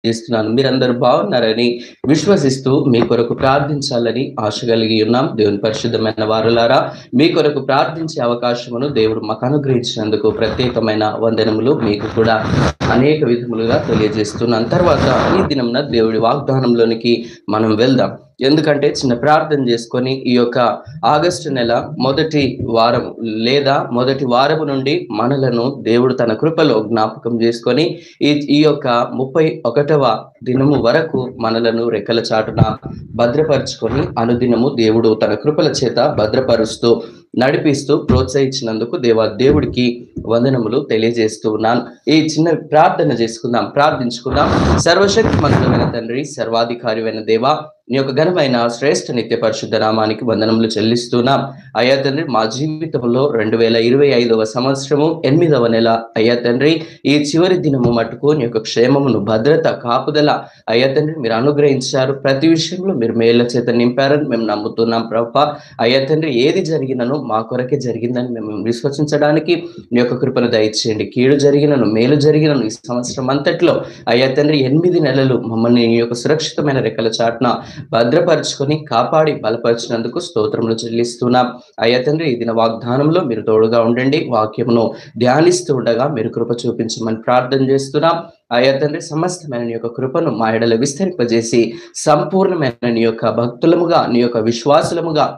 చేస్తున్నాను. మీరందరూ బాగున్నారని విశ్వసిస్తూ మీ కొరకు ప్రార్థించాలని ఆశ కలిగి ఉన్నాం. దేవుని పరిశుద్ధమైన వారులారా, మీ కొరకు ప్రార్థించే అవకాశమును దేవుడు మాకు అనుగ్రహించినందుకు ప్రత్యేకమైన వందనములు మీకు కూడా అనేక విధములుగా తెలియజేస్తున్నాను. తర్వాత ఈ దినమున దేవుడి వాగ్దానంలోనికి మనం వెళ్దాం. ఎందుకంటే చిన్న ప్రార్థన చేసుకొని ఈ యొక్క ఆగస్టు నెల మొదటి వారం లేదా మొదటి వారము నుండి మనలను దేవుడు తన కృపలో జ్ఞాపకం చేసుకొని ఈ యొక్క 31వ దినము వరకు మనలను రెక్కల చాటున భద్రపరుచుకొని అనుదినము దేవుడు తన కృపల చేత భద్రపరుస్తూ నడిపిస్తూ ప్రోత్సహించినందుకు దేవుడికి వందనములు తెలియజేస్తూ ఉన్నాను. ఈ చిన్న ప్రార్థన చేసుకుందాం, ప్రార్థించుకుందాం. సర్వశక్తి మంతుడమైన తండ్రి, సర్వాధికారివైన దేవా, నీ యొక్క ఘనమైన శ్రేష్ఠ నిత్య పరిశుద్ధ నామానికి వందనములు చెల్లిస్తున్నాం. అయ్యా తండ్రి, మా జీవితంలో 2025వ సంవత్సరము 8వ నెల అయ్యా తండ్రి, ఈ చివరి దినము మటుకు నీ యొక్క క్షేమమును, భద్రత, కాపుదల అయ్యా తండ్రి మీరు అనుగ్రహించారు. ప్రతి విషయంలో మీరు మేళ్ల చేత నింపారని మేము నమ్ముతున్నాం ప్రభువా. అయ్యా తండ్రి, ఏది జరిగినను మా కొరకే జరిగిందని మేము విశ్వసించడానికి నీ యొక్క కృపను దయచేయండి. కీడు జరిగినను మేలు జరిగినను ఈ సంవత్సరం అంతట్లో అయ్యా తండ్రి 8 నెలలు మమ్మల్ని నీ యొక్క సురక్షితమైన రెక్కల చాటున భద్రపరుచుకొని కాపాడి బలపరిచినందుకు స్తోత్రములు చెల్లిస్తున్నాం. అయ్యా తండ్రి, ఈ దిన వాగ్దానంలో మీరు తోడుగా ఉండండి. వాక్యమును ధ్యానిస్తూ ఉండగా మీరు కృప చూపించమని ప్రార్థన చేస్తున్నాం. అయ్యా తండ్రి, సమస్తమైన నీ యొక్క కృపను మా ఎడల విస్తరింపజేసి సంపూర్ణమైన నీ యొక్క భక్తులముగా, నీ యొక్క విశ్వాసులముగా,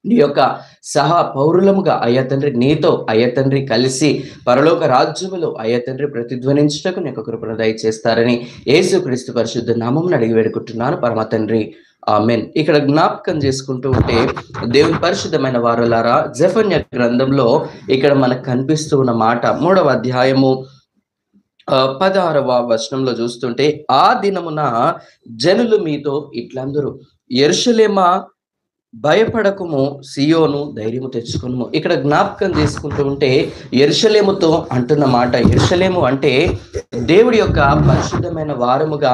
నీ యొక్క సహా పౌరులముగా అయ్యా తండ్రి నీతో అయ్యా తండ్రి కలిసి పరలోక రాజ్యములో అయ్యా తండ్రి ప్రతిధ్వనించుటకు నీ యొక్క కృపను దయచేస్తారని యేసుక్రీస్తు పరిశుద్ధ నామమున అడిగి వేడుకుంటున్నాను పరమ తండ్రి, ఆమేన్. ఇక్కడ జ్ఞాపకం చేసుకుంటూ ఉంటే దేవుని పరిశుద్ధమైన వారలారా, జెఫన్యా గ్రంథంలో ఇక్కడ మనకు కనిపిస్తూ ఉన్న మాట 3వ అధ్యాయము 16వ వచనంలో చూస్తుంటే, ఆ దినమున జనులు మీతో ఇట్లందరూ, యెరూషలేమా భయపడకుము, సియోను ధైర్యము తెచ్చుకును. ఇక్కడ జ్ఞాపకం చేసుకుంటూ ఉంటే యెరూషలేముతో అంటున్న మాట, యెరూషలేము అంటే దేవుడి యొక్క పరిశుద్ధమైన వారముగా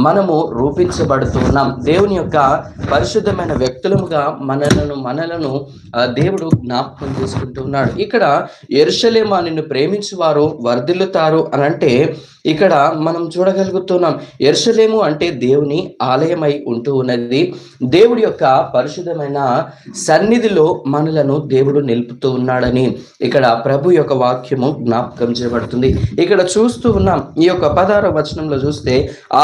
మనము రూపించబడుతున్నాం. దేవుని యొక్క పరిశుద్ధమైన వ్యక్తులముగా మనలను దేవుడు జ్ఞాపకం చేసుకుంటూ ఉన్నాడు. ఇక్కడ యెరూషలేమా నిన్ను ప్రేమించు వారు వర్ధిల్లుతారు అని అంటే ఇక్కడ మనం చూడగలుగుతున్నాం. యెరూషలేము అంటే దేవుని ఆలయమై ఉంటూ ఉన్నది. దేవుడి యొక్క పరిశుద్ధమైన సన్నిధిలో మనలను దేవుడు నిలుపుతూ ఉన్నాడని ఇక్కడ ప్రభు యొక్క వాక్యము జ్ఞాపకం చేయబడుతుంది. ఇక్కడ చూస్తూ ఉన్నాం, ఈ యొక్క 16వ వచనంలో చూస్తే,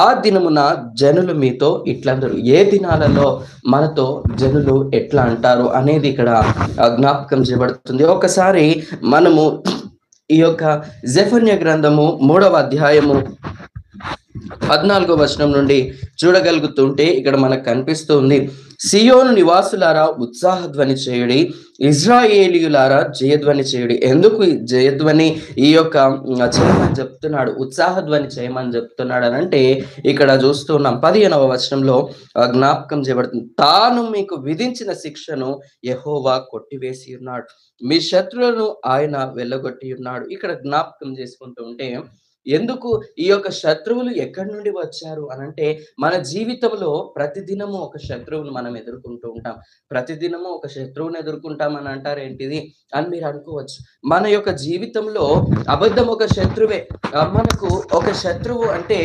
ఆ దినమున జనులు మీతో ఇట్లందరూ. ఏ దినాలలో మనతో జనులు ఎట్లా అంటారు అనేది ఇక్కడ జ్ఞాపకం చేయబడుతుంది. ఒకసారి మనము ఈ యొక్క జెఫన్యా గ్రంథము 3వ అధ్యాయము 14వ వచనం నుండి చూడగలుగుతుంటే ఇక్కడ మనకు కనిపిస్తూ ఉంది, సియోను నివాసులారా ఉత్సాహధ్వని చేయుడి, ఇజ్రాయేలీయులారా జయధ్వని చేయుడి. ఎందుకు జయధ్వని ఈ యొక్క చేయమని చెప్తున్నాడు, ఉత్సాహధ్వని చేయమని చెప్తున్నాడు అని అంటే ఇక్కడ చూస్తున్నాం 15వ వచనంలో జ్ఞాపకం చేయబడుతుంది, తాను మీకు విధించిన శిక్షను యెహోవా కొట్టివేసి ఉన్నాడు, మీ శత్రువులను ఆయన వెళ్ళగొట్టి ఉన్నాడు. ఇక్కడ జ్ఞాపకం చేసుకుంటూ ఉంటే, ఎందుకు ఈ యొక్క శత్రువులు ఎక్కడి నుండి వచ్చారు అనంటే, మన జీవితంలో ప్రతిదినము ఒక శత్రువును మనం ఎదుర్కొంటూ ఉంటాం. ప్రతిదినము ఒక శత్రువుని ఎదుర్కొంటాం అని అంటారు ఏంటిది అని మీరు అనుకోవచ్చు. మన యొక్క జీవితంలో అబద్ధం ఒక శత్రువే. మనకు ఒక శత్రువు అంటే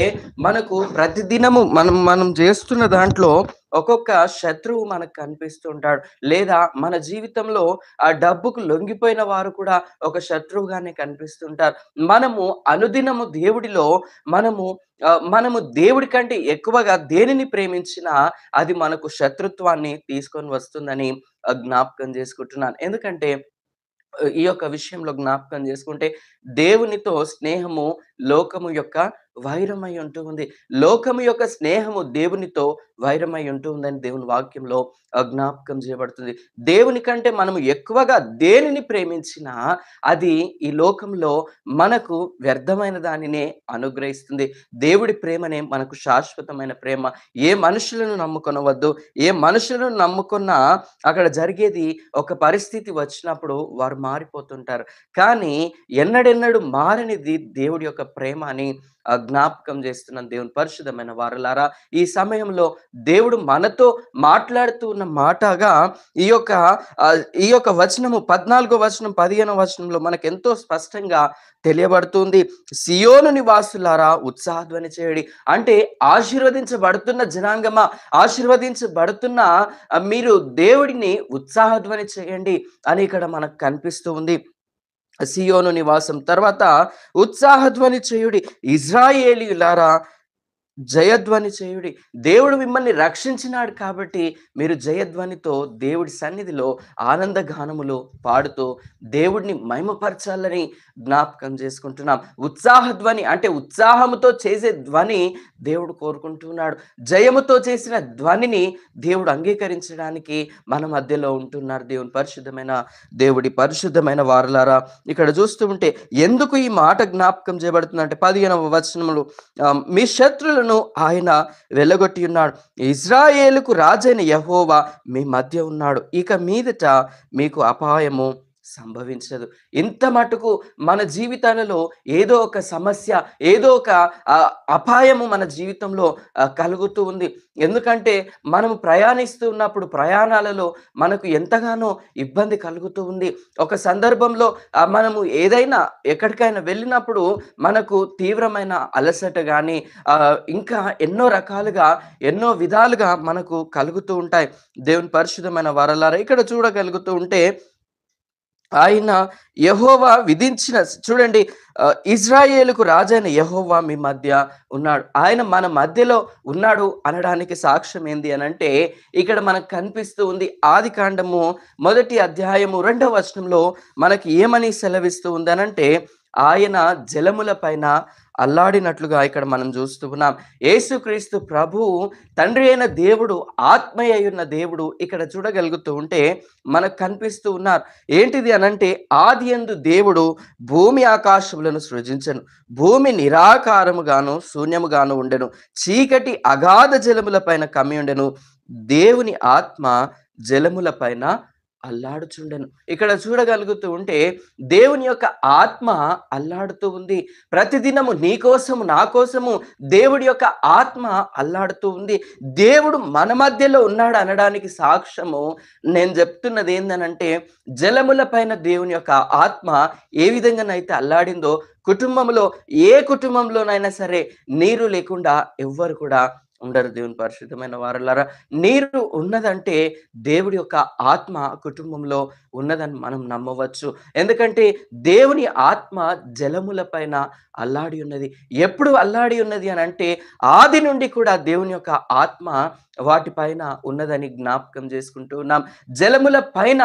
మనకు ప్రతిదినము మనం చేస్తున్న దాంట్లో ఒక్కొక్క శత్రువు మనకు కనిపిస్తుంటాడు. లేదా మన జీవితంలో ఆ డబ్బుకు లొంగిపోయిన వారు కూడా ఒక శత్రువుగానే కనిపిస్తుంటారు. మనము అనుదినము దేవుడిలో మనము దేవుడి కంటే ఎక్కువగా దేనిని ప్రేమించినా అది మనకు శత్రుత్వాన్ని తీసుకొని వస్తుందని జ్ఞాపకం చేసుకుంటున్నాను. ఎందుకంటే ఈ యొక్క విషయంలో జ్ఞాపకం చేసుకుంటే, దేవునితో స్నేహము లోకము యొక్క వైరమై ఉంటూ ఉంది. లోకము యొక్క స్నేహము దేవునితో వైరమై ఉంటూ ఉందని దేవుని వాక్యంలో జ్ఞాపకం చేయబడుతుంది. దేవుని కంటే మనము ఎక్కువగా దేనిని ప్రేమించినా అది ఈ లోకంలో మనకు వ్యర్థమైన దానినే అనుగ్రహిస్తుంది. దేవుడి ప్రేమనే మనకు శాశ్వతమైన ప్రేమ. ఏ మనుషులను నమ్ముకొనవద్దు. ఏ మనుషులను నమ్ముకున్నా అక్కడ జరిగేది, ఒక పరిస్థితి వచ్చినప్పుడు వారు మారిపోతుంటారు. కానీ ఎన్నడెన్నడు మారనిది దేవుడి యొక్క ప్రేమ అని జ్ఞాపకం చేస్తున్నాను దేవుని పరిశుద్ధమైన వారలారా. ఈ సమయంలో దేవుడు మనతో మాట్లాడుతూ ఉన్న మాటగా ఈ యొక్క వచనము 14వ వచనం 15వ వచనంలో మనకెంతో స్పష్టంగా తెలియబడుతుంది. సియోను నివాసులారా ఉత్సాహధ్వని చేయుడి. అంటే ఆశీర్వదించబడుతున్న జనాంగమా, ఆశీర్వదించబడుతున్న మీరు దేవుడిని ఉత్సాహధ్వని చేయండి అని ఇక్కడ మనకు కనిపిస్తూ ఉంది. సియోను నివాసం తర్వాత ఉత్సాహధ్వని చేయుడి, ఇజ్రాయేలీయులారా జయధ్వని చేయుడి. దేవుడు మిమ్మల్ని రక్షించినాడు కాబట్టి మీరు జయధ్వనితో దేవుడి సన్నిధిలో ఆనంద గానములు పాడుతూ దేవుడిని మహిమపరచాలని జ్ఞాపకం చేసుకుంటున్నాం. ఉత్సాహధ్వని అంటే ఉత్సాహముతో చేసే ధ్వని దేవుడు కోరుకుంటున్నాడు. జయముతో చేసిన ధ్వనిని దేవుడు అంగీకరించడానికి మన మధ్యలో ఉంటున్నారు. దేవుడి పరిశుద్ధమైన వారలారా, ఇక్కడ చూస్తూ ఉంటే ఎందుకు ఈ మాట జ్ఞాపకం చేయబడుతుంది అంటే 15వ వచనములు, మీ శత్రులను ఆయన వెళ్ళగొట్టి ఉన్నాడు, ఇజ్రాయేలుకు రాజైన యెహోవా మీ మధ్య ఉన్నాడు, ఇక మీదట మీకు అపాయము సంభవించదు. ఇంత మటుకు మన జీవితాలలో ఏదో ఒక సమస్య, ఏదో ఒక అపాయము మన జీవితంలో కలుగుతూ ఉంది. ఎందుకంటే మనము ప్రయాణిస్తూ ఉన్నప్పుడు ప్రయాణాలలో మనకు ఎంతగానో ఇబ్బంది కలుగుతూ ఉంది. ఒక సందర్భంలో మనము ఏదైనా ఎక్కడికైనా వెళ్ళినప్పుడు మనకు తీవ్రమైన అలసట కానీ ఇంకా ఎన్నో రకాలుగా ఎన్నో విధాలుగా మనకు కలుగుతూ ఉంటాయి. దేవుని పరిశుద్ధమైన వారలారా, ఇక్కడ చూడగలుగుతూ ఉంటే ఆయన యెహోవా విధించిన, చూడండి, ఇజ్రాయేలుకు రాజైన యెహోవా మీ మధ్య ఉన్నాడు. ఆయన మన మధ్యలో ఉన్నాడు అనడానికి సాక్ష్యం ఏంది అని అంటే ఇక్కడ మనకు కనిపిస్తూ ఉంది. ఆదికాండము 1వ అధ్యాయము 2వ వచనంలో మనకి ఏమని సెలవిస్తూ ఉంది అనంటే, ఆయన జలముల పైన అల్లాడినట్లుగా ఇక్కడ మనం చూస్తూ ఉన్నాం. యేసుక్రీస్తు ప్రభువు తండ్రి అయిన దేవుడు, ఆత్మయ్య ఉన్న దేవుడు ఇక్కడ చూడగలుగుతూ ఉంటే మనకు కనిపిస్తూ ఉన్నారు. ఏంటిది అనంటే, ఆదియందు దేవుడు భూమి ఆకాశములను సృజించెను, భూమి నిరాకారముగాను శూన్యముగాను ఉండెను, చీకటి అగాధ జలముల పైన కమ్మి ఉండెను, దేవుని ఆత్మ జలముల పైన అల్లాడుచుండెను. ఇక్కడ చూడగలుగుతూ ఉంటే దేవుని యొక్క ఆత్మ అల్లాడుతూ ఉంది. ప్రతిదినము నీ కోసము నా కోసము దేవుడి యొక్క ఆత్మ అల్లాడుతూ ఉంది. దేవుడు మన మధ్యలో ఉన్నాడు అనడానికి సాక్ష్యము నేను చెప్తున్నది ఏందనంటే, జలముల పైన దేవుని యొక్క ఆత్మ ఏ విధంగానైతే అల్లాడిందో, కుటుంబంలో ఏ కుటుంబంలోనైనా సరే నీరు లేకుండా ఎవ్వరు కూడా ఉండరు. దేవుని పరిశుద్ధమైన వారలారా, నీరు ఉన్నదంటే దేవుడి యొక్క ఆత్మ కుటుంబంలో ఉన్నదని మనం నమ్మవచ్చు. ఎందుకంటే దేవుని ఆత్మ జలముల పైన అల్లాడి ఉన్నది. ఎప్పుడు అల్లాడి ఉన్నది అని అంటే, ఆది నుండి కూడా దేవుని యొక్క ఆత్మ వాటిపైన ఉన్నదని జ్ఞాపకం చేసుకుంటూ ఉన్నాం. జలముల పైన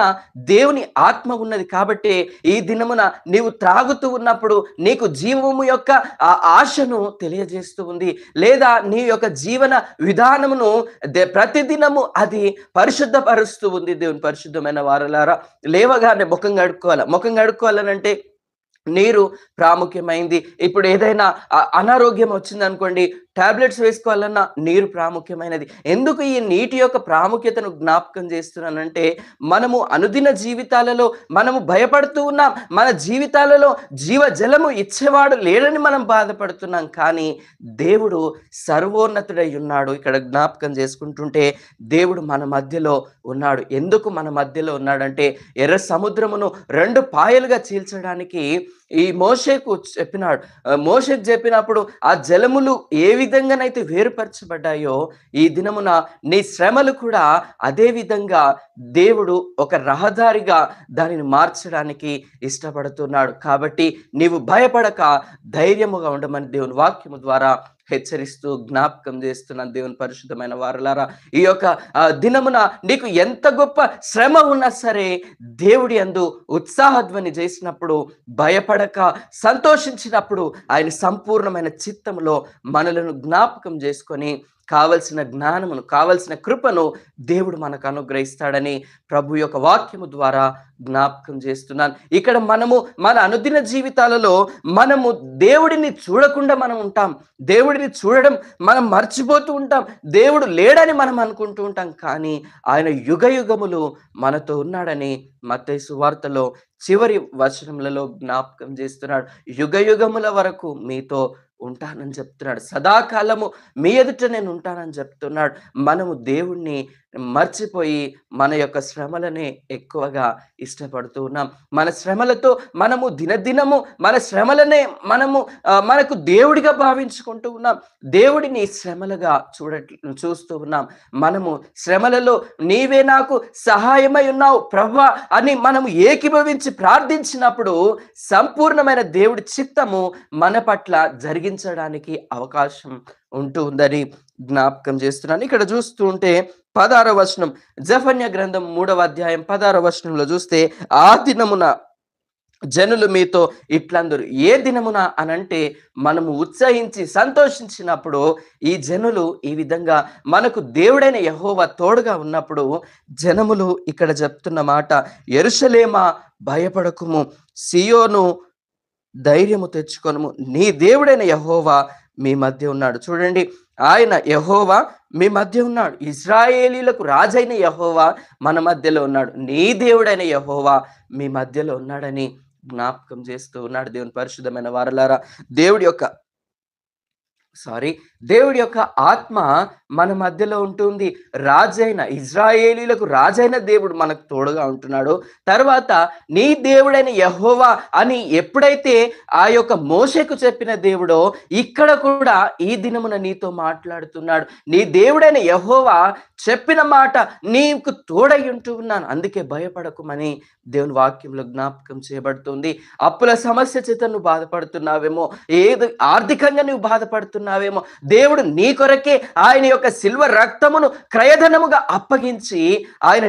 దేవుని ఆత్మ ఉన్నది కాబట్టి ఈ దినమున నీవు త్రాగుతూ ఉన్నప్పుడు నీకు జీవము యొక్క ఆ ఆశను తెలియజేస్తూ ఉంది. లేదా నీ యొక్క జీవన విధానమును ప్రతిదినము అది పరిశుద్ధపరుస్తూ ఉంది. దేవుని పరిశుద్ధమైన వారలారా, లేవగానే ముఖం కడుక్కోవాలనంటే నీరు ప్రాముఖ్యమైంది. ఇప్పుడు ఏదైనా అనారోగ్యం వచ్చిందనుకోండి, టాబ్లెట్స్ వేసుకోవాలన్నా నీరు ప్రాముఖ్యమైనది. ఎందుకు ఈ నీటి యొక్క ప్రాముఖ్యతను జ్ఞాపకం చేస్తున్నానంటే, మనము అనుదిన జీవితాలలో మనము భయపడుతూ ఉన్నాం. మన జీవితాలలో జీవజలము ఇచ్చేవాడు లేడని మనం బాధపడుతున్నాం. కానీ దేవుడు సర్వోన్నతుడై ఉన్నాడు. ఇక్కడ జ్ఞాపకం చేసుకుంటుంటే దేవుడు మన మధ్యలో ఉన్నాడు. ఎందుకు మన మధ్యలో ఉన్నాడంటే, ఎర్ర సముద్రమును 2 పాయలుగా చీల్చడానికి ఈ మోషేకు చెప్పినప్పుడు ఆ జలములు ఏ విధంగానైతే వేరుపరచబడ్డాయో, ఈ దినమున నీ శ్రమలు కూడా అదే విధంగా దేవుడు ఒక రహదారిగా దానిని మార్చడానికి ఇష్టపడుతున్నాడు. కాబట్టి నీవు భయపడక ధైర్యముగా ఉండమని దేవుని వాక్యము ద్వారా హెచ్చరిస్తూ జ్ఞాపకం చేస్తున్నాను. దేవుని పరిశుద్ధమైన వారలారా, ఈ యొక్క దినమున నీకు ఎంత గొప్ప శ్రమ ఉన్నా సరే దేవుడి యందు ఉత్సాహధ్వని చేసినప్పుడు, భయపడక సంతోషించినప్పుడు ఆయన సంపూర్ణమైన చిత్తములో మనలను జ్ఞాపకం చేసుకొని కావలసిన జ్ఞానమును, కావలసిన కృపను దేవుడు మనకు అనుగ్రహిస్తాడని ప్రభు యొక్క వాక్యము ద్వారా జ్ఞాపకం చేస్తున్నాను. ఇక్కడ మనము మన అనుదిన జీవితాలలో మనము దేవుడిని చూడకుండా మనం ఉంటాం. దేవుడిని చూడడం మనం మర్చిపోతూ ఉంటాం. దేవుడు లేడని మనం అనుకుంటూ ఉంటాం. కానీ ఆయన యుగయుగములు మనతో ఉన్నాడని మత్తయి సువార్తలో చివరి వచనములలో జ్ఞాపకం చేస్తున్నాడు. యుగయుగముల వరకు మీతో ఉంటానని చెప్తున్నాడు. సదాకాలము మీ ఎదుట నేను ఉంటానని చెప్తున్నాడు. మనము దేవుణ్ణి మర్చిపోయి మన యొక్క శ్రమలనే ఎక్కువగా ఇష్టపడుతూ ఉన్నాం. మన శ్రమలతో మనము దినదినము మన శ్రమలనే మనకు దేవుడిగా భావించుకుంటూ ఉన్నాం. దేవుడిని శ్రమలుగా చూస్తూ ఉన్నాం. మనము శ్రమలలో నీవే నాకు సహాయమై ఉన్నావు ప్రభువా అని మనము ఏకీభవించి ప్రార్థించినప్పుడు సంపూర్ణమైన దేవుడి చిత్తము మన పట్ల జరిగించడానికి అవకాశం ఉంటుందని జ్ఞాపకం చేస్తున్నాను. ఇక్కడ చూస్తూ ఉంటే 16వ వచనం, జెఫన్యా గ్రంథం 3వ అధ్యాయం 16వ వచనంలో చూస్తే, ఆ దినమున జనులు మీతో ఇట్లందరూ. ఏ దినమున అనంటే మనము ఉత్సహించి సంతోషించినప్పుడు ఈ జనులు ఈ విధంగా మనకు దేవుడైన యెహోవా తోడుగా ఉన్నప్పుడు జనములు ఇక్కడ చెప్తున్న మాట, యెరూషలేమా భయపడకుము, సియోను ధైర్యము తెచ్చుకొనుము, నీ దేవుడైన యెహోవా మీ మధ్య ఉన్నాడు. చూడండి, ఆయన యెహోవా మీ మధ్య ఉన్నాడు. ఇశ్రాయేలీలకు రాజైన యెహోవా మన మధ్యలో ఉన్నాడు. నీ దేవుడైన యెహోవా మీ మధ్యలో ఉన్నాడని జ్ఞాపకం చేస్తూ ఉన్నాడు. దేవుని పరిశుద్ధమైన వారలారా, దేవుడి యొక్క ఆత్మ మన మధ్యలో ఉంటుంది. రాజైన ఇశ్రాయేలీలకు రాజైన దేవుడు మనకు తోడుగా ఉంటున్నాడు. తర్వాత నీ దేవుడైన యెహోవా అని ఎప్పుడైతే ఆ యొక్క మోషేకు చెప్పిన దేవుడో ఇక్కడ కూడా ఈ దినమున నీతో మాట్లాడుతున్నాడు. నీ దేవుడైన యెహోవా చెప్పిన మాట నీకు తోడై ఉంటూ ఉన్నాను, అందుకే భయపడకుమని దేవుని వాక్యంలో జ్ఞాపకం చేయబడుతుంది. అప్పుల సమస్య చేత నువ్వు బాధపడుతున్నావేమో, ఏదో ఆర్థికంగా నువ్వు బాధపడుతున్నావేమో, దేవుడు నీ కొరకే ఆయన యొక్క సిల్వ రక్తమును క్రయధనముగా అప్పగించి ఆయన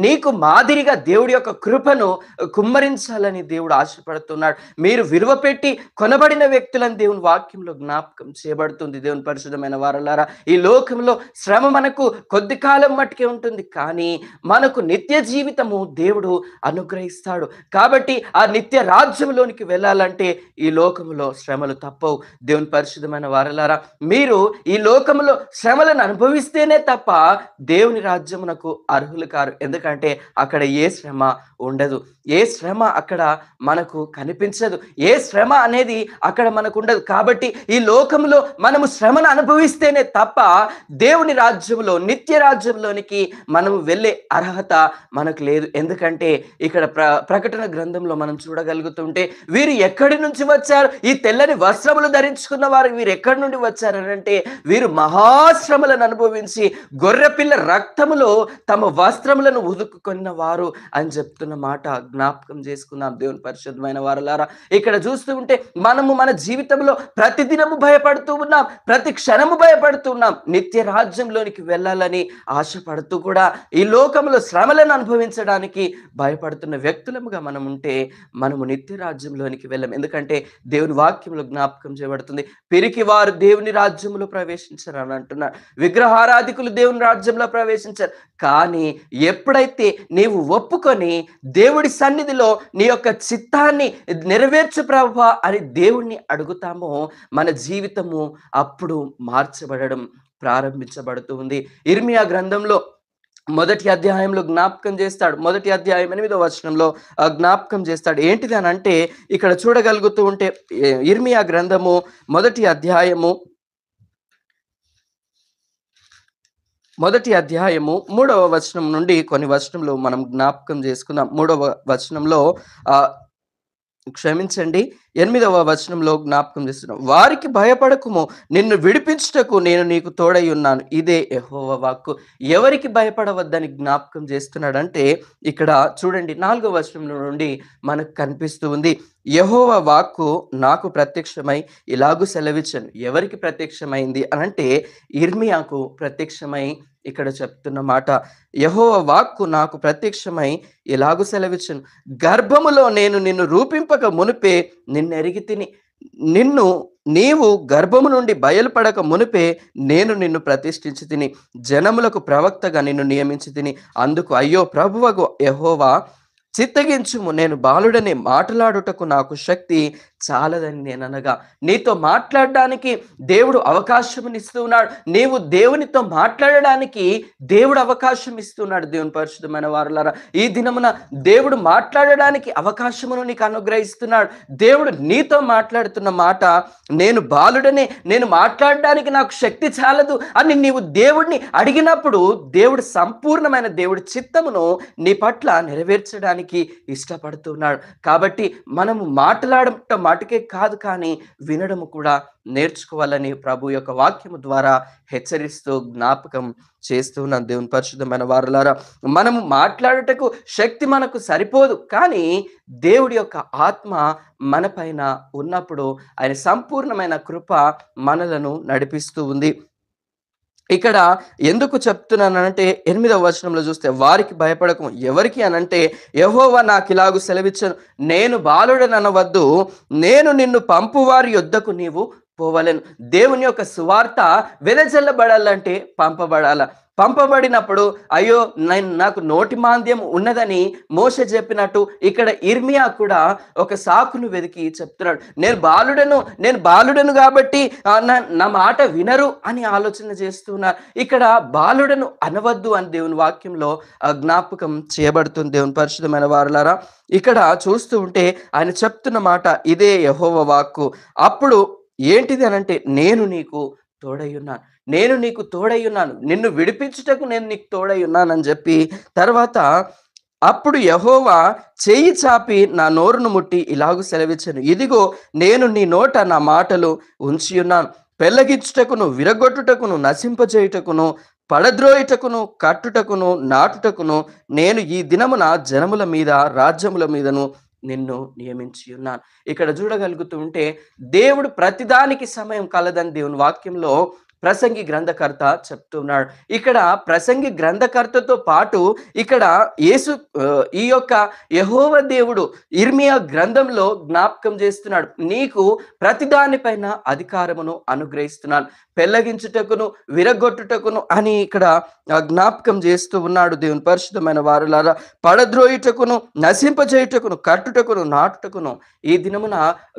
నీకు మాదిరిగా దేవుడి యొక్క కృపను కుమ్మరించాలని దేవుడు ఆశపడుతున్నాడు. మీరు విలువ పెట్టి కొనబడిన వ్యక్తులని దేవుని వాక్యంలో జ్ఞాపకం చేయబడుతుంది. దేవుని పరిశుద్ధమైన వారలారా, ఈ లోకంలో శ్రమ మనకు కొద్ది కాలం మట్టుకే ఉంటుంది, కానీ మనకు నిత్య జీవితము దేవుడు అనుగ్రహిస్తాడు. కాబట్టి ఆ నిత్య రాజ్యంలోనికి వెళ్ళాలంటే ఈ లోకములో శ్రమలు తప్పవు. దేవుని పరిశుద్ధమైన వారలారా, మీరు ఈ లోకములో శ్రమలను అనుభవిస్తేనే తప్ప దేవుని రాజ్యమునకు అర్హులు కారు. ఎందుకంటే అక్కడ ఏ శ్రమ ఉండదు, ఏ శ్రమ అక్కడ మనకు కనిపించదు, ఏ శ్రమ అనేది అక్కడ మనకు ఉండదు. కాబట్టి ఈ లోకంలో మనము శ్రమను అనుభవిస్తేనే తప్ప దేవుని రాజ్యంలో నిత్య రాజ్యంలోనికి మనము వెళ్ళే అర్హత మనకు లేదు. ఎందుకంటే ఇక్కడ ప్రకటన గ్రంథంలో మనం చూడగలుగుతుంటే, వీరు ఎక్కడి నుంచి వచ్చారు, ఈ తెల్లని వస్త్రములు ధరించుకున్న వారు వీరు ఎక్కడి నుండి వచ్చారనంటే, వీరు మహాశ్రమలను అనుభవించి గొర్రెపిల్ల రక్తములో తమ వస్త్రములను ఉదుకుకొన్న వారు అని చెప్తున్న మాట జ్ఞాపకం చేసుకుందాం. దేవుని పరిశుద్ధమైన వారలారా, ఇక్కడ చూస్తూ ఉంటే మనము మన జీవితంలో ప్రతిదినము భయపడుతూ ఉన్నాం, ప్రతి క్షణము భయపడుతూ ఉన్నాం. నిత్య రాజ్యంలోనికి వెళ్ళాలని ఆశపడుతూ కూడా ఈ లోకంలో శ్రమలను అనుభవించడానికి భయపడుతున్న వ్యక్తులముగా మనం ఉంటే మనము నిత్య రాజ్యంలోనికి వెళ్ళాం. ఎందుకంటే దేవుని వాక్యంలో జ్ఞాపకం చేయబడుతుంది, పిరికి వారు దేవుని రాజ్యంలో ప్రవేశించరు అని అంటున్నారు. విగ్రహారాధికులు దేవుని రాజ్యంలో ప్రవేశించారు. కానీ ఎప్పుడైతే నీవు ఒప్పుకొని దేవుడి సన్నిధిలో నీ యొక్క చిత్తాన్ని నెరవేర్చు ప్రభువా అని దేవుణ్ణి అడుగుతామో మన జీవితము అప్పుడు మార్చబడడం ప్రారంభించబడుతుంది. ఇర్మియా గ్రంథంలో 1వ అధ్యాయంలో జ్ఞాపకం చేస్తాడు. 1వ అధ్యాయం 8వ వచనంలో జ్ఞాపకం చేస్తాడు. ఏంటిది అని అంటే, ఇక్కడ చూడగలుగుతూ ఉంటే ఇర్మియా గ్రంథము 1వ అధ్యాయము 3వ వచనం నుండి కొన్ని వచనంలో మనం జ్ఞాపకం చేసుకుందాం. 3వ వచనంలో క్షమించండి, 8వ వచనంలో జ్ఞాపకం చేస్తున్నాం. వారికి భయపడకుము, నిన్ను విడిపించుటకు నేను నీకు తోడై ఉన్నాను, ఇదే యెహోవా వాక్కు. ఎవరికి భయపడవద్దని జ్ఞాపకం చేస్తున్నాడంటే, ఇక్కడ చూడండి 4వ వచనం నుండి మనకు కనిపిస్తూ ఉంది, యెహోవా వాక్కు నాకు ప్రత్యక్షమై ఇలాగూ సెలవిచ్చాను. ఎవరికి ప్రత్యక్షమైంది అనంటే ఇర్మియాకు ప్రత్యక్షమై ఇక్కడ చెప్తున్న మాట, యెహోవా వాక్కు నాకు ప్రత్యక్షమై ఇలాగూ సెలవిచ్చాను, గర్భములో నేను నిన్ను రూపింపక మునిపే నిన్నెరిగి తిని, నిన్ను నీవు గర్భము నుండి బయలుపడక మునిపే నేను నిన్ను ప్రతిష్ఠించి తిని జనములకు ప్రవక్తగా నిన్ను నియమించి తిని అందుకు అయ్యో ప్రభువగు యెహోవా చిత్తగించుము, నేను బాలుడని మాట్లాడుటకు నాకు శక్తి చాలదని నేను అనగా, నీతో మాట్లాడడానికి దేవుడు అవకాశం ఇస్తున్నాడు. నీవు దేవునితో మాట్లాడడానికి దేవుడు అవకాశం ఇస్తున్నాడు. దేవుని పరిశుద్ధమైన వారలారా, ఈ దినమున దేవుడు మాట్లాడడానికి అవకాశమును నీకు అనుగ్రహిస్తున్నాడు. దేవుడు నీతో మాట్లాడుతున్న మాట, నేను బాలుడనే, నేను మాట్లాడడానికి నాకు శక్తి చాలదు అని నీవు దేవుడిని అడిగినప్పుడు దేవుడు సంపూర్ణమైన దేవుడి చిత్తమును నీ పట్ల నెరవేర్చడానికి ఇష్టపడుతున్నాడు. కాబట్టి మనము మాట్లాడటం మాటకే కాదు, కానీ వినడము కూడా నేర్చుకోవాలని ప్రభు యొక్క వాక్యము ద్వారా హెచ్చరిస్తూ జ్ఞాపకం చేస్తున్నాను. దేవుని పరిశుద్ధమైన వారలారా, మనము మాట్లాడుటకు శక్తి మనకు సరిపోదు, కానీ దేవుడి యొక్క ఆత్మ మన పైన ఉన్నప్పుడు ఆయన సంపూర్ణమైన కృప మనలను నడిపిస్తూ ఉంది. ఇక్కడ ఎందుకు చెప్తున్నానంటే 8వ వచనంలో చూస్తే, వారికి భయపడకము. ఎవరికి అనంటే, యెహోవా నాకు ఇలాగు సెలవిచ్చాను, నేను బాలుడననవద్దు, నేను నిన్ను పంపువారి యొద్దకు నీవు పోవలెను. దేవుని యొక్క సువార్త వెదజల్లబడాలంటే పంపబడాల. పంపబడినప్పుడు అయ్యో నాకు నోటి మాంద్యం ఉన్నదని మోషే చెప్పినట్టు ఇక్కడ ఇర్మియా కూడా ఒక సాకును వెతికి చెప్తున్నాడు. నేను బాలుడను కాబట్టి నా మాట వినరు అని ఆలోచన చేస్తున్నారు. ఇక్కడ బాలుడను అనవద్దు అని దేవుని వాక్యంలో జ్ఞాపకం చేయబడుతుంది. దేవుని పరిశుద్ధమైన వారలారా, ఇక్కడ చూస్తూ ఉంటే ఆయన చెప్తున్న మాట ఇదే యెహోవా వాక్కు. అప్పుడు ఏంటిది అనంటే, నేను నీకు తోడయ్యున్నాను, నేను నీకు తోడయ్యున్నాను, నిన్ను విడిపించుటకు నేను నీకు తోడయ్యున్నానని చెప్పి తర్వాత అప్పుడు యెహోవా చెయ్యి చాపి నా నోరును ముట్టి ఇలాగు సెలవిచ్చాను, ఇదిగో నేను నీ నోట నా మాటలు ఉంచి ఉన్నాను, పెళ్ళగించుటకును విరగొట్టుటకును నశింపజేయుటకును పడద్రోయుటకును కట్టుటకును నాటుటకును నేను ఈ దినమున జనముల మీద రాజ్యముల మీదను నిన్ను నియమించి ఉన్నాను. ఇక్కడ చూడగలుగుతూ ఉంటే దేవుడు ప్రతిదానికి సమయం కలదని దేవుని వాక్యంలో ప్రసంగి గ్రంథకర్త చెప్తున్నాడు. ఇక్కడ ప్రసంగి గ్రంథకర్తతో పాటు ఇక్కడ ఈ యొక్క యెహోవా దేవుడు ఇర్మియా గ్రంథంలో జ్ఞాపకం చేస్తున్నాడు, నీకు ప్రతిదానిపైన అధికారమును అనుగ్రహిస్తున్నాను, పెళ్ళగించుటకును విరగొట్టుటకును అని ఇక్కడ జ్ఞాపకం చేస్తూ ఉన్నాడు. దేవుని పరిశుద్ధమైన వారులారా, పడద్రోయుటకును నశింపజేయుటకును కట్టుటకును నాటుటకును ఈ దినమున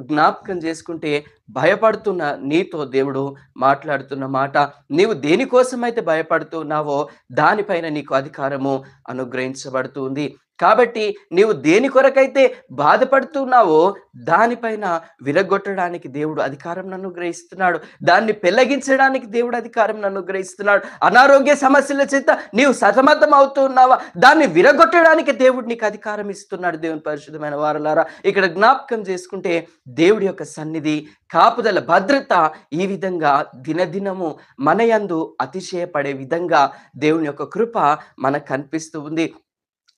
జ్ఞాపకం చేసుకుంటే భయపడుతున్న నీతో దేవుడు మాట్లాడుతున్న మాట, నీవు దేనికోసమైతే భయపడుతున్నావో దానిపైన నీకు అధికారము అనుగ్రహించబడుతుంది. కాబట్టి నీవు దేని కొరకైతే బాధపడుతున్నావో దానిపైన విరగొట్టడానికి దేవుడు అధికారం అనుగ్రహిస్తున్నాడు, దాన్ని పెళ్ళగించడానికి దేవుడు అధికారం అనుగ్రహిస్తున్నాడు. అనారోగ్య సమస్యల చేత నీవు సతమతం అవుతున్నావా, దాన్ని విరగొట్టడానికి దేవుడు నీకు అధికారం ఇస్తున్నాడు. దేవుని పరిశుద్ధమైన వారలారా, ఇక్కడ జ్ఞాపకం చేసుకుంటే దేవుడి యొక్క సన్నిధి, కాపుదల, భద్రత ఈ విధంగా దినదినము మన యందు అతిశయపడే విధంగా దేవుని యొక్క కృప మనకు కనిపిస్తూ ఉంది.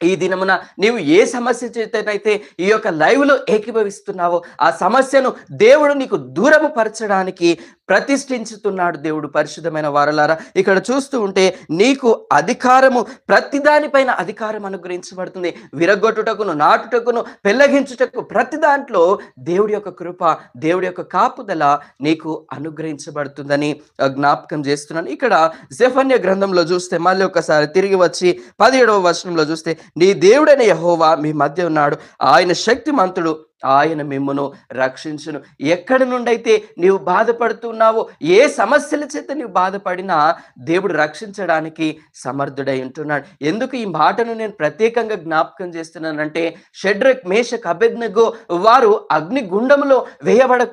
ఈ దినమున నీవు ఏ సమస్య చేతనైతే ఈ యొక్క లైవ్లో ఏకీభవిస్తున్నావో ఆ సమస్యను దేవుడు నీకు దూరము పరచడానికి ప్రతిష్ఠించుతున్నాడు. దేవుడు పరిశుద్ధమైన వారలారా, ఇక్కడ చూస్తూ ఉంటే నీకు అధికారము, ప్రతిదానిపైన అధికారం అనుగ్రహించబడుతుంది. విరగొట్టుటకును నాటుటకును పెళ్ళగించుటకు ప్రతి దాంట్లో దేవుడి యొక్క కృప, దేవుడి యొక్క కాపుదల నీకు అనుగ్రహించబడుతుందని జ్ఞాపకం చేస్తున్నాను. ఇక్కడ జెఫన్యా గ్రంథంలో చూస్తే మళ్ళీ ఒకసారి తిరిగి వచ్చి 17వ వచనంలో చూస్తే, నీ దేవుడైన యెహోవా మీ మధ్య ఉన్నాడు, ఆయన శక్తిమంతుడు, ఆయన మిమ్మును రక్షించును. ఎక్కడి నుండైతే నీవు బాధపడుతున్నావో, ఏ సమస్యల చేత నీవు బాధపడినా దేవుడు రక్షించడానికి సమర్థుడై ఉంటున్నాడు. ఎందుకు ఈ మాటను నేను ప్రత్యేకంగా జ్ఞాపకం చేస్తున్నానంటే, షడ్రక్ మేషక్ అబేద్నెగో వారు అగ్నిగుండములో వేయబడ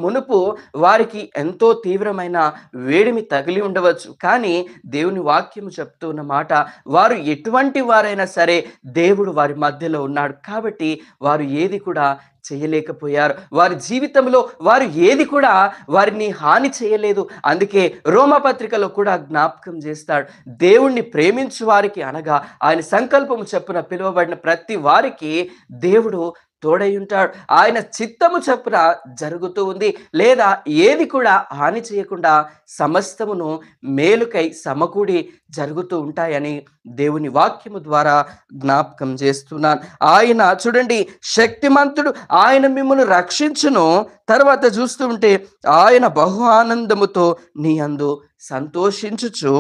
మునుపు వారికి ఎంతో తీవ్రమైన వేడిమి తగిలి ఉండవచ్చు, కానీ దేవుని వాక్యము చెప్తున్న మాట, వారు ఎటువంటి వారైనా సరే దేవుడు వారి మధ్యలో ఉన్నాడు కాబట్టి వారు ఏది కూడా చేయలేకపోయారు. వారి జీవితంలో వారు ఏది కూడా వారిని హాని చేయలేదు. అందుకే రోమపత్రికలో కూడా జ్ఞాపకం చేస్తాడు, దేవుణ్ణి ప్రేమించు వారికి అనగా ఆయన సంకల్పము చెప్పున పిలువబడిన ప్రతి వారికి దేవుడు తోడై ఉంటాడు. ఆయన చిత్తము చొప్పున జరుగుతూ ఉంది. లేదా ఏది కూడా హాని చేయకుండా సమస్తమును మేలుకై సమకూడి జరుగుతూ ఉంటాయని దేవుని వాక్యము ద్వారా జ్ఞాపకం చేస్తున్నాను. ఆయన చూడండి శక్తిమంతుడు, ఆయన మిమ్మల్ని రక్షించును. తర్వాత చూస్తూ ఉంటే ఆయన బహు ఆనందముతో నీ అందు సంతోషించుచు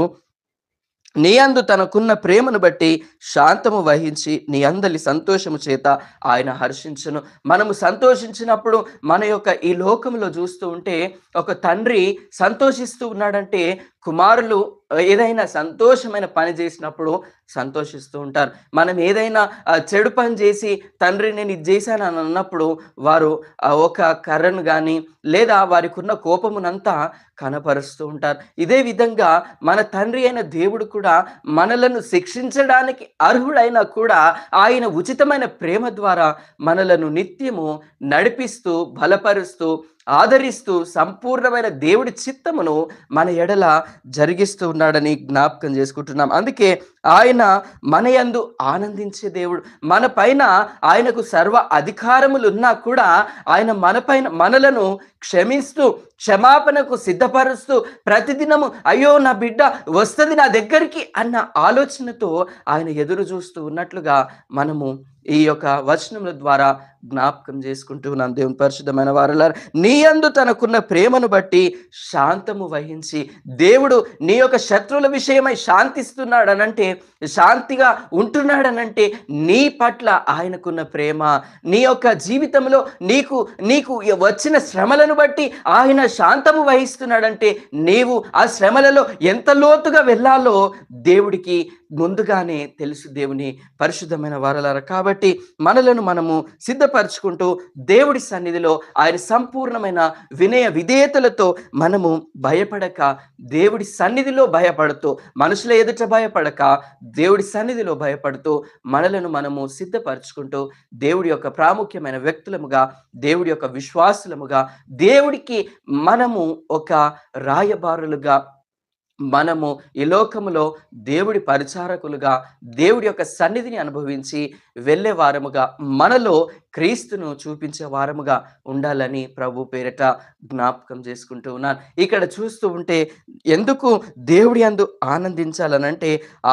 నీ అందు తనకున్న ప్రేమను బట్టి శాంతము వహించి నీ అందలి సంతోషము చేత ఆయన హర్షించును. మనము సంతోషించినప్పుడు మన యొక్క ఈ లోకంలో చూస్తూ ఉంటే ఒక తండ్రి సంతోషిస్తూ ఉన్నాడంటే కుమారులు ఏదైనా సంతోషమైన పని చేసినప్పుడు సంతోషిస్తూ ఉంటారు. మనం ఏదైనా చెడు పని చేసి తండ్రి నేను ఇది చేశాను అని అన్నప్పుడు వారు ఒక కర్రను కానీ లేదా వారికి ఉన్న కోపమునంతా కనపరుస్తూ ఉంటారు. ఇదే విధంగా మన తండ్రి అయిన దేవుడు కూడా మనలను శిక్షించడానికి అర్హుడైనా కూడా ఆయన ఉచితమైన ప్రేమ ద్వారా మనలను నిత్యము నడిపిస్తూ బలపరుస్తూ ఆదరిస్తూ సంపూర్ణమైన దేవుడి చిత్తమును మన ఎడల జరిగిస్తూ ఉన్నాడని జ్ఞాపకం చేసుకుంటున్నాం. అందుకే ఆయన మన యందు ఆనందించే దేవుడు. మన పైన ఆయనకు సర్వ అధికారములు ఉన్నా కూడా ఆయన మనలను క్షమిస్తూ క్షమాపణకు సిద్ధపరుస్తూ ప్రతిదినము అయ్యో నా బిడ్డ వస్తుంది నా దగ్గరికి అన్న ఆలోచనతో ఆయన ఎదురు చూస్తూ ఉన్నట్లుగా మనము ఈ యొక్క వచనముల ద్వారా జ్ఞాపకం చేసుకుంటూ ఉన్నాం. దేవుని పరిశుద్ధమైన వారలారా, నీ యందు తనకున్న ప్రేమను బట్టి శాంతము వహించి దేవుడు నీ యొక్క శత్రువుల విషయమై శాంతిస్తున్నాడనంటే, శాంతిగా ఉంటున్నాడనంటే నీ పట్ల ఆయనకున్న ప్రేమ, నీ యొక్క జీవితంలో నీకు వచ్చిన శ్రమలను బట్టి ఆయన శాంతము వహిస్తున్నాడంటే నీవు ఆ శ్రమలలో ఎంత లోతుగా వెళ్ళాలో దేవుడికి ముందుగానే తెలుసు. దేవుని పరిశుద్ధమైన వారలారా, కాబట్టి మనలను మనము సిద్ధపరచుకుంటూ దేవుడి సన్నిధిలో ఆయన సంపూర్ణమైన వినయ విధేయతలతో మనము భయపడక దేవుడి సన్నిధిలో భయపడుతూ, మనుషుల ఎదుట భయపడక దేవుడి సన్నిధిలో భయపడుతూ మనలను మనము సిద్ధపరచుకుంటూ దేవుడి యొక్క ప్రాముఖ్యమైన వ్యక్తులముగా, దేవుడి యొక్క విశ్వాసులముగా, దేవుడికి మనము ఒక రాయబారులుగా, మనము ఈ లోకములో దేవుడి పరిచారకులుగా దేవుడి యొక్క సన్నిధిని అనుభవించి వెళ్ళే వారముగా, మనలో క్రీస్తును చూపించే వారముగా ఉండాలని ప్రభు పేరిట జ్ఞాపకం చేసుకుంటూ ఉన్నాను. ఇక్కడ చూస్తూ ఉంటే ఎందుకు దేవుడి యందు ఆనందించాలనంటే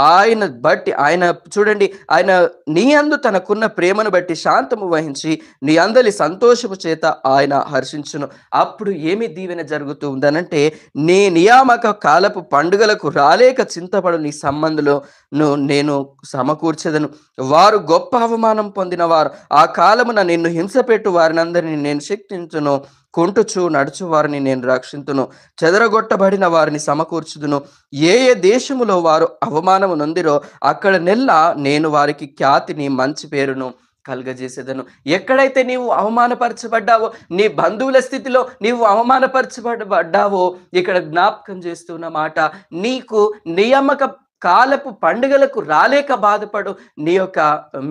ఆయన చూడండి, ఆయన నీ యందు తనకున్న ప్రేమను బట్టి శాంతము వహించి నీ అందలి సంతోషము చేత ఆయన హర్షించును. అప్పుడు ఏమి దీవెన జరుగుతూ ఉందనంటే, నీ నియామక కాలపు పండుగలకు రాలేక చింతపడు నీ సంబంధులను నేను సమకూర్చెదను. వారు గొప్ప అవమానం పొందిన వారు, ఆ కాలమున నిన్ను హింసపెట్టు వారినందరినీ నేను శిక్షించును. కుంటుచు నడుచు వారిని నేను రక్షింతును. చెదరగొట్టబడిన వారిని సమకూర్చుదును. ఏ ఏ దేశములో వారు అవమానము నొందిరో అక్కడ నెల్లా నేను వారికి ఖ్యాతిని మంచి పేరును కలుగజేసేదను. ఎక్కడైతే నీవు అవమానపరచబడ్డావో, నీ బంధువుల స్థితిలో నీవు అవమానపరచబడ్డావో, ఇక్కడ జ్ఞాపకం చేస్తున్న మాట, నీకు నియామక కాలపు పండుగలకు రాలేక బాధపడు నీ యొక్క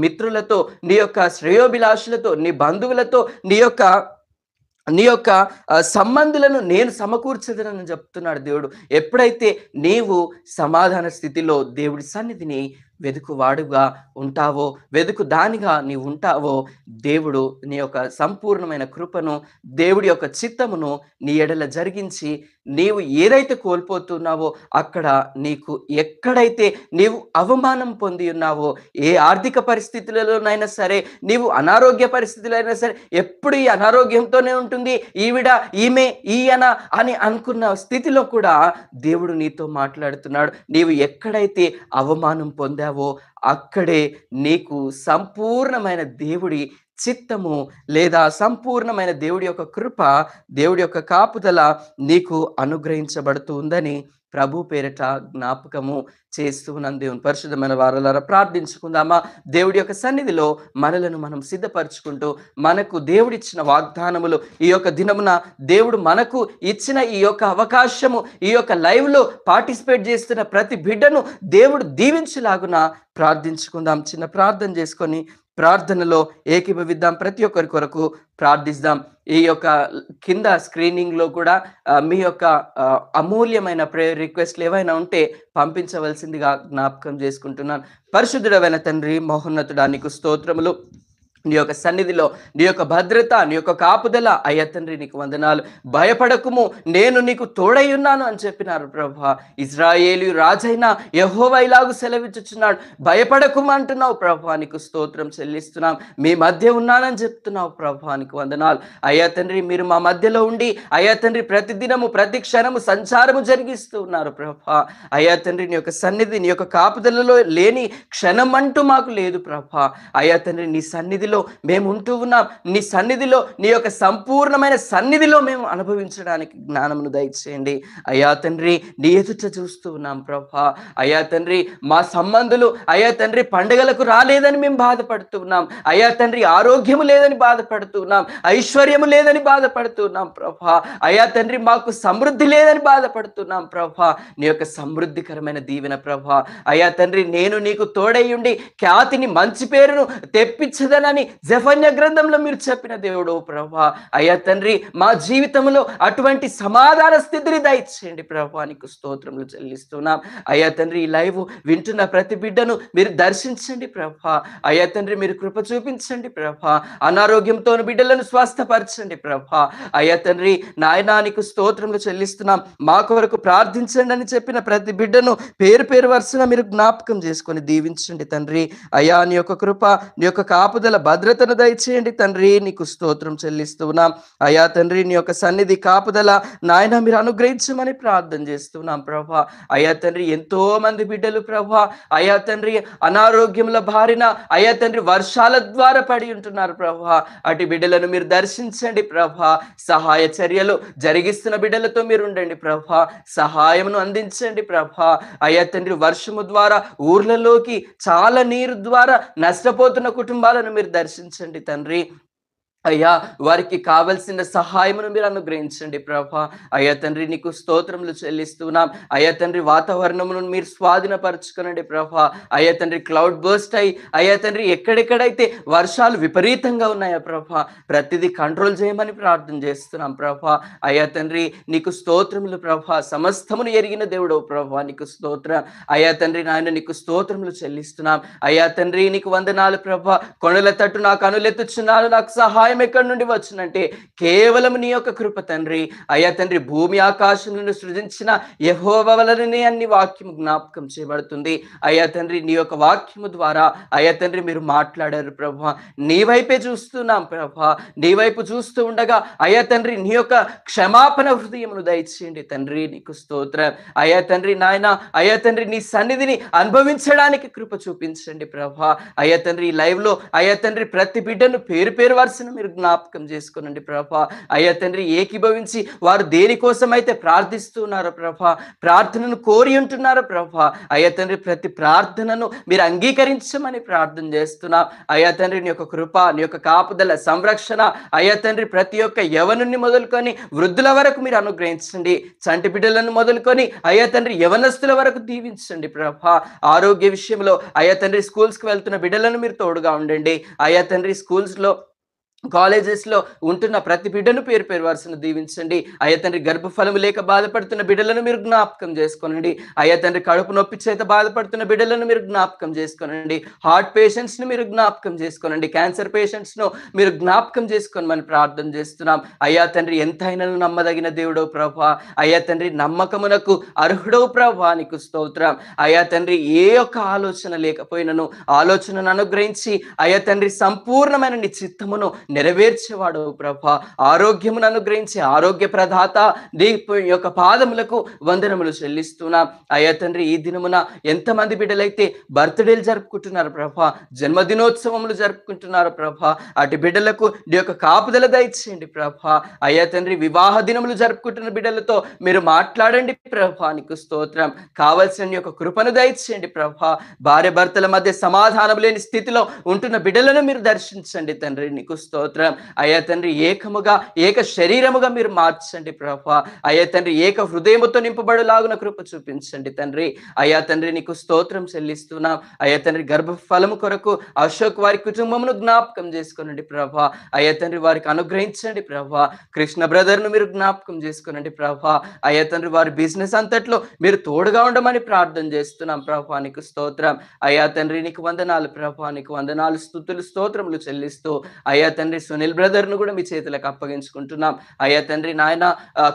మిత్రులతో, నీ యొక్క శ్రేయోభిలాషులతో, నీ బంధువులతో, నీ యొక్క సంబంధులను నేను సమకూర్చదనని చెప్తున్నాడు దేవుడు. ఎప్పుడైతే నీవు సమాధాన స్థితిలో దేవుడి సన్నిధిని వెదుకువాడుగా ఉంటావో, వెదుకు దానిగా నీవు ఉంటావో, దేవుడు నీ యొక్క సంపూర్ణమైన కృపను, దేవుడి యొక్క చిత్తమును నీ ఎడల జరిగించి నీవు ఏదైతే కోల్పోతున్నావో అక్కడ నీకు ఎక్కడైతే నీవు అవమానం పొంది ఉన్నావో, ఏ ఆర్థిక పరిస్థితులలోనైనా సరే, నీవు అనారోగ్య పరిస్థితుల్లో అయినా సరే, ఎప్పుడు ఈ అనారోగ్యంతోనే ఉంటుంది ఈవిడ, ఈమె, ఈయన అని అనుకున్న స్థితిలో కూడా దేవుడు నీతో మాట్లాడుతున్నాడు. నీవు ఎక్కడైతే అవమానం పొందావో అక్కడే నీకు సంపూర్ణమైన దేవుడి చిత్తము లేదా సంపూర్ణమైన దేవుడి యొక్క కృప, దేవుడి యొక్క కాపుదల నీకు అనుగ్రహించబడుతూ ఉందని ప్రభు పేరిట జ్ఞాపకము చేస్తూ ఉన్నాను. దేవుని పరిశుద్ధమైన వారలారా, ప్రార్థించుకుందామా? దేవుడి యొక్క సన్నిధిలో మనలను మనం సిద్ధపరచుకుంటూ, మనకు దేవుడిచ్చిన వాగ్దానములు, ఈ యొక్క దినమున దేవుడు మనకు ఇచ్చిన ఈ యొక్క అవకాశము, ఈ యొక్క లైవ్లో పార్టిసిపేట్ చేస్తున్న ప్రతి బిడ్డను దేవుడు దీవించలాగున ప్రార్థించుకుందాం. చిన్న ప్రార్థన చేసుకొని ప్రార్థనలో ఏకీభవిద్దాం. ప్రతి ఒక్కరి కొరకు ప్రార్థిద్దాం. ఈ యొక్క కింద స్క్రీనింగ్లో కూడా మీ యొక్క అమూల్యమైన ప్రేయర్ రిక్వెస్ట్లు ఏవైనా ఉంటే పంపించవలసిందిగా జ్ఞాపకం చేసుకుంటున్నాను. పరిశుద్ధుడైన తండ్రి, మహోన్నతుడా, నీకు స్తోత్రములు. నీ యొక్క సన్నిధిలో నీ యొక్క భద్రత, నీ యొక్క కాపుదల అయ్యా తండ్రి నీకు వందనాలు. భయపడకుము, నేను నీకు తోడై ఉన్నాను అని చెప్పినారు ప్రభా. ఇజ్రాయేలు రాజైన యెహోవా ఇలాగు సెలవిచ్చుచున్నాడు, భయపడకుము అంటున్నావు ప్రభా. నీకు స్తోత్రం చెల్లిస్తున్నాం. మీ మధ్య ఉన్నానని చెప్తున్నావు ప్రభా, నీకు వందనాలు. అయ్యా తండ్రి మీరు మా మధ్యలో ఉండి అయ్యా తండ్రి ప్రతిదినము ప్రతి క్షణము సంచారము జరిగిస్తూ ఉన్నారు ప్రభా. అయ్యా తండ్రి నీ యొక్క సన్నిధి, నీ యొక్క కాపుదలలో లేని క్షణం అంటూ మాకు లేదు ప్రభా. అయ్యా తండ్రి నీ సన్నిధిలో మేము ఉంటూ ఉన్నాం. నీ సన్నిధిలో, నీ యొక్క సంపూర్ణమైన సన్నిధిలో మేము అనుభవించడానికి జ్ఞానమును దయచేయండి అయ్యా తండ్రి. నీ ఎదుట చూస్తూ ఉన్నాం ప్రభా. అయ్యా తండ్రి మా సంబంధులు అయ్యా తండ్రి పండుగలకు రాలేదని మేము బాధపడుతూ ఉన్నాం అయ్యా తండ్రి. ఆరోగ్యము లేదని బాధపడుతూ ఉన్నాం, ఐశ్వర్యము లేదని బాధపడుతున్నాం ప్రభా. అయ్యా తండ్రి మాకు సమృద్ధి లేదని బాధపడుతున్నాం ప్రభా. నీ యొక్క సమృద్ధికరమైన దీవెన ప్రభా. అయ్యా తండ్రి నేను నీకు తోడయ్యుండి ఖ్యాతిని, మంచి పేరును తెప్పించదనని జెఫన్యా గ్రంథంలో మీరు చెప్పిన దేవుడు ప్రభా. అయ్యా తండ్రి మా జీవితంలో అటువంటి సమాధాన స్థితిని దయచేయండి ప్రభా. నీకు స్తోత్రములు చెల్లిస్తున్నాం అయ్యా తండ్రి. ఈ లైవ్ వింటున్న ప్రతి బిడ్డను మీరు దర్శించండి ప్రభా. అయ్యా తండ్రి మీరు కృప చూపించండి ప్రభా. అనారోగ్యంతో బిడ్డలను స్వస్థపరచండి ప్రభా. అయ్యా తండ్రి నాయనా నీకు స్తోత్రములు చెల్లిస్తున్నాం. మా కొరకు ప్రార్థించండి అని చెప్పిన ప్రతి బిడ్డను పేరు పేరు వరుసగా మీరు జ్ఞాపకం చేసుకొని దీవించండి తండ్రి. అయ్యా నీ యొక్క కృప, నీ యొక్క కాపుదల, భద్రతను దయచేయండి తండ్రి. నీకు స్తోత్రం చెల్లిస్తున్నాం అయ్యా తండ్రి. నీ యొక్క సన్నిధి, కాపుదల నాయన మీరు అనుగ్రహించమని ప్రార్థన చేస్తున్నాం ప్రభా. అయ్యా తండ్రి ఎంతో మంది బిడ్డలు ప్రభా అయ్యా తండ్రి అనారోగ్యముల బారిన అయ్యా తండ్రి వర్షాల ద్వారా పడి ఉంటున్నారు ప్రభా. అటు బిడ్డలను మీరు దర్శించండి ప్రభా. సహాయ చర్యలు జరిగిస్తున్న బిడ్డలతో మీరు ఉండండి ప్రభా. సహాయమును అందించండి ప్రభా. అయ్యా తండ్రి వర్షము ద్వారా ఊర్లలోకి చాలా నీరు ద్వారా నష్టపోతున్న కుటుంబాలను మీరు దర్శించండి తండ్రి. అయ్యా వారికి కావలసిన సహాయమును మీరు అనుగ్రహించండి ప్రభా. అయ్యా తండ్రి నీకు స్తోత్రములు చెల్లిస్తున్నాం అయ్యా తండ్రి. వాతావరణమును మీరు స్వాధీనపరచుకునండి ప్రభా. అయ్యా తండ్రి క్లౌడ్ బర్స్ట్ అయ్యి అయ్యా తండ్రి ఎక్కడెక్కడైతే వర్షాలు విపరీతంగా ఉన్నాయా ప్రభా, ప్రతిదీ కంట్రోల్ చేయమని ప్రార్థన చేస్తున్నాం ప్రభా. అయ్యా తండ్రి నీకు స్తోత్రములు ప్రభా. సమస్తమును ఎరిగిన దేవుడు ప్రభా, నీకు స్తోత్రం అయ్యా తండ్రి. నాయన నీకు స్తోత్రములు చెల్లిస్తున్నాం అయ్యా తండ్రి. నీకు వందనాలు ప్రభా. కొండల తట్టు నాకు అనులెత్తుచున్నాను, నాకు సహాయం ఎక్కడి నుండి వచ్చునంటే కేవలం నీ యొక్క కృప తండ్రి. అయ్యా తండ్రి భూమి ఆకాశములను సృజించిన యెహోవా వలననే అన్ని వాక్యము జ్ఞాపకం చేయబడుతుంది అయ్యా తండ్రి. నీ యొక్క వాక్యము ద్వారా అయ్యా తండ్రి మీరు మాట్లాడారు ప్రభా. నీ వైపే చూస్తున్నాం ప్రభా. నీ వైపు చూస్తూ ఉండగా అయ్యా తండ్రి నీ యొక్క క్షమాపణ హృదయమును దయచేయండి తండ్రి. నీకు స్తోత్రం అయ్యా తండ్రి. నాయన అయ్యా తండ్రి నీ సన్నిధిని అనుభవించడానికి కృప చూపించండి ప్రభా. అయ్యా తండ్రి ఈ లైవ్ లో అయ్యా తండ్రి ప్రతి బిడ్డను పేరు పేరు వరుసను మీరు జ్ఞాపకం చేసుకోనండి ప్రభా. అయ్యా తండ్రి ఏకీభవించి వారు దేనికోసం అయితే ప్రార్థిస్తున్నారో ప్రభా, ప్రార్థనను కోరి ఉంటున్నారో ప్రభా. అయ్యా తండ్రి ప్రతి ప్రార్థనను మీరు అంగీకరించమని ప్రార్థన చేస్తున్నాం అయ్యా తండ్రి. నీ యొక్క కృప, నీ యొక్క కాపుదల, సంరక్షణ అయ్యా తండ్రి ప్రతి ఒక్క యవనుని మొదలుకొని వృద్ధుల వరకు మీరు అనుగ్రహించండి. చంటి బిడ్డలను మొదలుకొని అయ్యా తండ్రి యవనస్తుల వరకు దీవించండి ప్రభా. ఆరోగ్య విషయంలో అయ్యా తండ్రి స్కూల్స్కి వెళ్తున్న బిడ్డలను మీరు తోడుగా ఉండండి అయ్యా తండ్రి. స్కూల్స్లో కాలేజెస్లో ఉంటున్న ప్రతి బిడ్డను పేరు పేరు వరుసను దీవించండి అయ్యా తండ్రి. గర్భఫలము లేక బాధపడుతున్న బిడ్డలను మీరు జ్ఞాపకం చేసుకోనండి అయ్యా తండ్రి. కడుపు నొప్పి చేత బాధపడుతున్న బిడ్డలను మీరు జ్ఞాపకం చేసుకోనండి. హార్ట్ పేషెంట్స్ను మీరు జ్ఞాపకం చేసుకోనండి. క్యాన్సర్ పేషెంట్స్ను మీరు జ్ఞాపకం చేసుకోమని ప్రార్థన చేస్తున్నాం అయ్యా తండ్రి. ఎంతైనా నమ్మదగిన దేవుడవు ప్రభా. అయ్యా తండ్రి నమ్మకమునకు అర్హుడవు ప్రభా, నీకు స్తోత్రం అయ్యా తండ్రి. ఏ ఒక్క ఆలోచన లేకపోయినను ఆలోచనను అనుగ్రహించి అయ్యా తండ్రి సంపూర్ణమైన నీ చిత్తమును నెరవేర్చేవాడు ప్రభా. ఆరోగ్యమును అనుగ్రహించి ఆరోగ్య ప్రదాత నీ యొక్క పాదములకు వందనములు చెల్లిస్తున్నాం అయ్యా తండ్రి. ఈ దినమున ఎంతమంది బిడ్డలైతే బర్త్డేలు జరుపుకుంటున్నారు ప్రభా, జన్మదినోత్సవములు జరుపుకుంటున్నారు ప్రభా, అటు బిడ్డలకు నీ యొక్క కాపుదల దయచేయండి ప్రభా. అయ్యా తండ్రి వివాహ దినములు జరుపుకుంటున్న బిడ్డలతో మీరు మాట్లాడండి ప్రభా, నీకు స్తోత్రం. కావలసిన నీ యొక్క కృపను దయచేయండి ప్రభా. భార్య భర్తల మధ్య సమాధానం లేని స్థితిలో ఉంటున్న బిడ్డలను మీరు దర్శించండి తండ్రి, నీకు స్తోత్రం. స్తోత్రం. అయ్యా తండ్రి ఏకముగా ఏక శరీరముగా మీరు మార్చండి ప్రభా. అయ్యా తండ్రి ఏక హృదయముతో నింపబడులాగున కృప చూపించండి తండ్రి. అయ్యా తండ్రి నీకు స్తోత్రం చెల్లిస్తున్నాం. అయ్యా తండ్రి గర్భఫలము కొరకు అశోక్ వారి కుటుంబమును జ్ఞాపకం చేసుకోనండి ప్రభా. అయ్యా తండ్రి వారికి అనుగ్రహించండి ప్రభా. కృష్ణ బ్రదర్ను మీరు జ్ఞాపకం చేసుకోనండి ప్రభా. అయ్యా తండ్రి వారి బిజినెస్ అంతట్లో మీరు తోడుగా ఉండమని ప్రార్థన చేస్తున్నాం ప్రభా. నీకు స్తోత్రం. అయ్యా తండ్రి నీకు వందనాలు ప్రభా. నీకు వందనాలు, స్తుతులు, స్తోత్రములు చెల్లిస్తూ అయ్యా తండ్రి సునీల్ బ్రదర్ను కూడా మీ చేతులకు అప్పగించుకుంటున్నాం. అయ్యా తండ్రి నాయన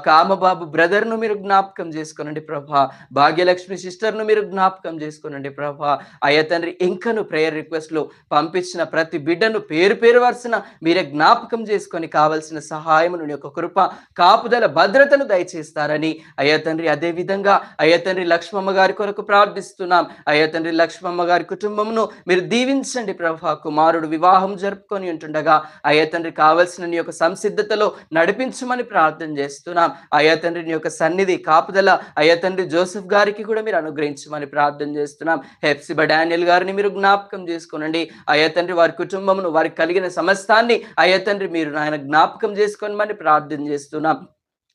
కామబాబు బ్రదర్ను మీరు జ్ఞాపకం చేసుకోనండి ప్రభా. భాగ్యలక్ష్మి సిస్టర్ను మీరు జ్ఞాపకం చేసుకోనండి ప్రభా. అయ్యా తండ్రి ఇంకను ప్రేయర్ రిక్వెస్ట్లు పంపించిన ప్రతి బిడ్డను పేరు పేరు వరుసన మీరే జ్ఞాపకం చేసుకొని కావలసిన సహాయమును నీ యొక్క కృప, కాపుదల, భద్రతను దయచేస్తారని అయ్యా తండ్రి అదే విధంగా అయ్యా తండ్రి లక్ష్మమ్మ గారి కొరకు ప్రార్థిస్తున్నాం. అయ్యా తండ్రి లక్ష్మమ్మ గారి కుటుంబమును మీరు దీవించండి ప్రభా. కుమారుడు వివాహం జరుపుకొని ఉంటుండగా అయ్యా తండ్రి కావలసిన నీ యొక్క సంసిద్ధతలో నడిపించమని ప్రార్థన చేస్తున్నాం. అయ్యా తండ్రి నీ యొక్క సన్నిధి, కాపుదల అయ్యా తండ్రి జోసెఫ్ గారికి కూడా మీరు అనుగ్రహించమని ప్రార్థన చేస్తున్నాం. హెప్సిబా డానియల్ గారిని మీరు జ్ఞాపకం చేసుకోనండి. అయ్యా తండ్రి వారి కుటుంబమును, వారికి కలిగిన సమస్తాన్ని అయ్యా తండ్రి మీరు ఆయన జ్ఞాపకం చేసుకోమని ప్రార్థన చేస్తున్నాం.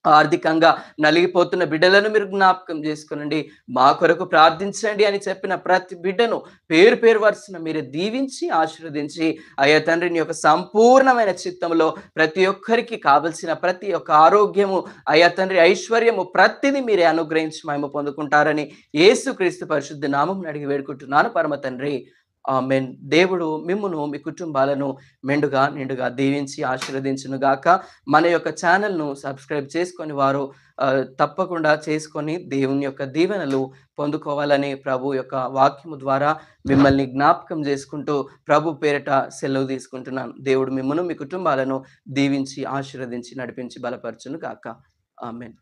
ఆర్థికంగా నలిగిపోతున్న బిడ్డలను మీరు జ్ఞాపకం చేసుకోనండి. మా కొరకు ప్రార్థించండి అని చెప్పిన ప్రతి బిడ్డను పేరు పేరు వరుసన మీరు దీవించి ఆశీర్వదించి అయ్యా తండ్రి నీ యొక్క సంపూర్ణమైన చిత్తంలో ప్రతి ఒక్కరికి కావలసిన ప్రతి ఒక్క ఆరోగ్యము అయ్యా తండ్రి ఐశ్వర్యము ప్రతిదీ మీరే అనుగ్రహించి మేము పొందుకుంటారని యేసుక్రీస్తు పరిశుద్ధ నామం అడిగి వేడుకుంటున్నాను పరమ తండ్రి. ఆమేన్. దేవుడు మిమ్మును, మీ కుటుంబాలను మెండుగా నిండుగా దీవించి ఆశీర్వదించును గాక. మన యొక్క ఛానల్ను సబ్స్క్రైబ్ చేసుకొని వారు తప్పకుండా చేసుకొని దేవుని యొక్క దీవెనలు పొందుకోవాలని ప్రభు యొక్క వాక్యము ద్వారా మిమ్మల్ని జ్ఞాపకం చేసుకుంటూ ప్రభు పేరిట సెలవు తీసుకుంటున్నాను. దేవుడు మిమ్మును, మీ కుటుంబాలను దీవించి ఆశీర్వదించి నడిపించి బలపరచును గాక. ఆమేన్.